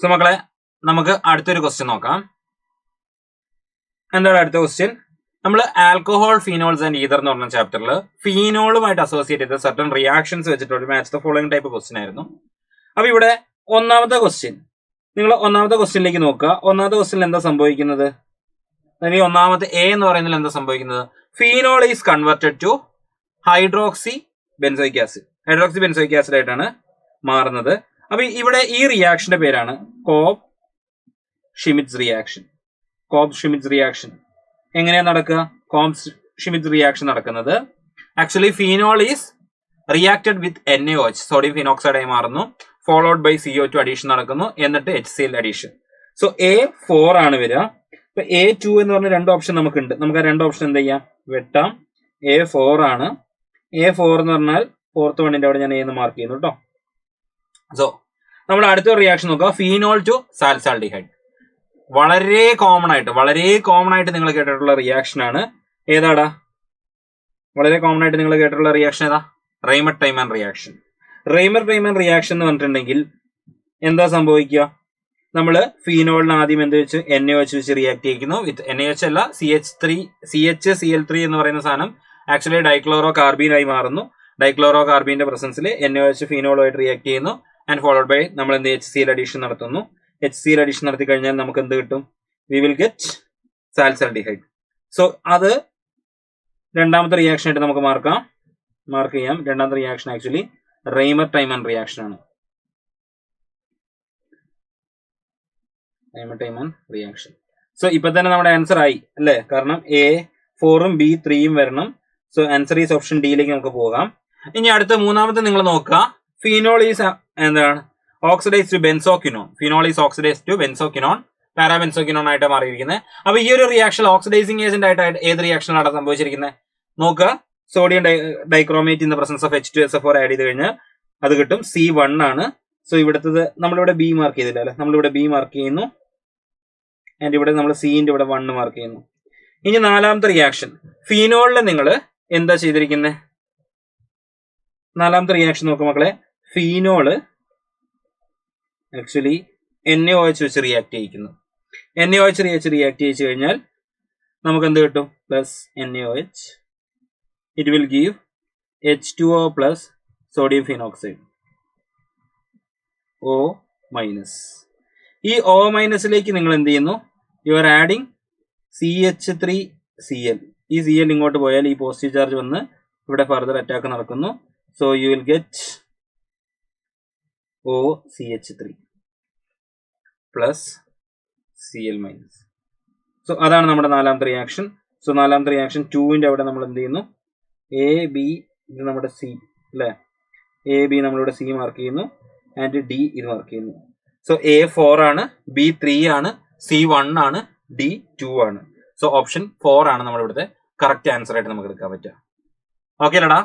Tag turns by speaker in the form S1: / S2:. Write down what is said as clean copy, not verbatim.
S1: So മക്കളെ, നമുക്ക് അടുത്തൊരു ക്വസ്റ്റ്യൻ നോക്കാം. എന്താണ് അടുത്ത ക്വസ്റ്റ്യൻ? നമ്മൾ ആൽക്കഹോൾ, ഫീനോൾസ് ആൻഡ് ഈതർ എന്ന് പറഞ്ഞ ചാപ്റ്ററിൽ ഫീനോളുമായിട്ട് അസോസിയേറ്റ് ചെയ്ത സർട്ടൺ റിയാക്ഷൻസ് വെച്ചിട്ട് ഒരു match the following type question ആയിരുന്നു. അപ്പൊ ഇവിടെ ഒന്നാമത്തെ ക്വസ്റ്റ്യൻ, നിങ്ങൾ ഒന്നാമത്തെ ക്വസ്റ്റ്യനിലേക്ക് നോക്കുക. ഒന്നാമത്തെ ക്വസ്റ്റ്യനിൽ എന്താ സംഭവിക്കുന്നത്? അല്ലെങ്കിൽ ഒന്നാമത്തെ എ എന്ന് പറയുന്നതിൽ എന്താ സംഭവിക്കുന്നത്? Phenol is converted to hydroxy benzoic acid. Hydroxy benzoic acid ആയിട്ടാണ് മാറുന്നത്. അപ്പൊ ഇവിടെ ഈ റിയാക്ഷന്റെ പേരാണ് Kolbe Schmitt reaction. Kolbe Schmitt reaction എങ്ങനെയാ നടക്കുക? കോബ് ഷ്മിറ്റ്സ് റിയാക്ഷൻ നടക്കുന്നത് actually phenol is reacted with NaOH, sodium phenoxide ആയി മാറുന്നു. ഫോളോഡ് ബൈ CO2 അഡീഷൻ നടക്കുന്നു, എന്നിട്ട് HCl അഡീഷൻ. സോ A4 ആണ് വരിക. ഇപ്പൊ A2 എന്ന് പറഞ്ഞ രണ്ട് ഓപ്ഷൻ നമുക്കുണ്ട്. നമുക്ക് ആ രണ്ട് ഓപ്ഷൻ എന്ത് ചെയ്യാം? വെട്ടാം. A4 ആണ്. A4 എന്ന് പറഞ്ഞാൽ ഫോർത്ത് വണ്ണിന്റെ അവിടെ ഞാൻ എന്ന് മാർക്ക് ചെയ്യുന്നു കേട്ടോ. സോ നമ്മൾ അടുത്ത റിയാക്ഷൻ നോക്കുക. Phenol to salicylaldehyde. വളരെ കോമൺ ആയിട്ട് നിങ്ങൾ കേട്ടിട്ടുള്ള റിയാക്ഷൻ ആണ്. ഏതാടാ? വളരെ കോമൺ ആയിട്ട് നിങ്ങൾ കേട്ടിട്ടുള്ള റിയാക്ഷൻ ഏതാ? റെയ്മർ-ടൈമാൻ റിയാക്ഷൻ. റെയ്മർ-ടൈമാൻ റിയാക്ഷൻ എന്ന് പറഞ്ഞിട്ടുണ്ടെങ്കിൽ എന്താ സംഭവിക്കുക? നമ്മൾ ഫീനോളിന് ആദ്യം എന്ത് വെച്ച് NaOH വെച്ച് റിയാക്ട് ചെയ്യിക്കുന്നു. വിത്ത് NaOH അല്ല, CHCl3 എന്ന് പറയുന്ന സാധനം ആക്ച്വലി ഡൈക്ലോറോ കാർബീൻ ആയി മാറുന്നു. ഡൈക്ലോറോ കാർബീന്റെ പ്രസൻസിൽ NaOH ഫീനോളുമായിട്ട് റിയാക്ട് ചെയ്യുന്നു. ആൻഡ് ഫോളോഡ് ബൈ നമ്മൾ എന്ത് HCl അഡീഷൻ നടത്തുന്നു. HCl അഡീഷൻ നടത്തി കഴിഞ്ഞാൽ നമുക്ക് എന്ത് കിട്ടും? We will get salicylaldehyde. So അത് രണ്ടാമത്തെ റിയാക്ഷൻ ആയിട്ട് നമുക്ക് മാർക്ക് ചെയ്യാം. രണ്ടാമത്തെ റിയാക്ഷൻ ആക്ച്വലി റെയ്മർ-ടൈമാൻ റിയാക്ഷൻ ആണ്. റെയ്മർ-ടൈമാൻ റിയാക്ഷൻ. സോ ഇപ്പൊ തന്നെ നമ്മുടെ ആൻസർ ആയി അല്ലേ? കാരണം A4ഉം B3യും വരണം. സോ ആൻസർ ഈസ് ഓപ്ഷൻ ഡിയിലേക്ക് നമുക്ക് പോകാം. ഇനി അടുത്ത മൂന്നാമത്തെ നിങ്ങൾ നോക്കുക. ഫീനോൾ ഈസ് എന്താണ്? Oxidise to benzoquinone. Phenol is oxidise to benzoquinone, parabenzoquinone ആയിട്ട് മാറിയിരിക്കുന്നത്. അപ്പൊ ഈ ഒരു റിയാക്ഷൻ ഓക്സിഡൈസിംഗ് ഏജന്റ് ആയിട്ട് ഏത് റിയാക്ഷനാണ് സംഭവിച്ചിരിക്കുന്നത്? നോക്കുക. Sodium dichromate in the presence of H2SO4 add ചെയ്ത് കഴിഞ്ഞാൽ അത് കിട്ടും. C1 ആണ്. സോ ഇവിടുത്തത് നമ്മളിവിടെ B മാർക്ക് ചെയ്തില്ല അല്ലെ? നമ്മളിവിടെ B മാർക്ക് ചെയ്യുന്നു. ആൻഡ് ഇവിടെ നമ്മൾ Cന്റെ ഇവിടെ 1 മാർക്ക് ചെയ്യുന്നു. ഇനി നാലാമത്തെ റിയാക്ഷൻ, ഫീനോളില് നിങ്ങൾ എന്താ ചെയ്തിരിക്കുന്നത്? നാലാമത്തെ റിയാക്ഷൻ നോക്കുക മക്കളെ. ഫീനോള് ആക്ച്വലി NaOH വെച്ച് റിയാക്ട് ചെയ്യിക്കുന്നു. NaOH വെച്ച് റിയാക്ട് ചെയ്യിച്ചു കഴിഞ്ഞാൽ നമുക്ക് എന്ത് കിട്ടും? Plus NaOH. It will give H2O plus sodium phenoxide, O minus. ഈ O മൈനസിലേക്ക് നിങ്ങൾ എന്ത് ചെയ്യുന്നു? You are adding CH3Cl. ഈ Cl ഇങ്ങോട്ട് പോയാൽ ഈ പോസിറ്റീവ് ചാർജ് വന്ന് ഇവിടെ ഫർദർ അറ്റാക്ക് നടക്കുന്നു. So you will get OCH3 plus Cl minus. So അതാണ് നമ്മുടെ നാലാമത്തെ റിയാക്ഷൻ. സോ നാലാമത്തെ റിയാക്ഷൻ 2ന്റെ അവിടെ നമ്മൾ എന്ത് ചെയ്യുന്നു? AB, ഇത് നമ്മുടെ C അല്ലെ? AB നമ്മളിവിടെ C മാർക്ക് ചെയ്യുന്നു. ആൻഡ് D ഇത് മാർക്ക് ചെയ്യുന്നു. സോ A4 ആണ്, B3 ആണ്, C1 ആണ്, D2 ആണ്. സോ ഓപ്ഷൻ 4 ആണ് നമ്മുടെ ഇവിടുത്തെ കറക്റ്റ് ആൻസർ ആയിട്ട് നമുക്ക് എടുക്കാൻ പറ്റുക. ഓക്കെ അല്ലടാ?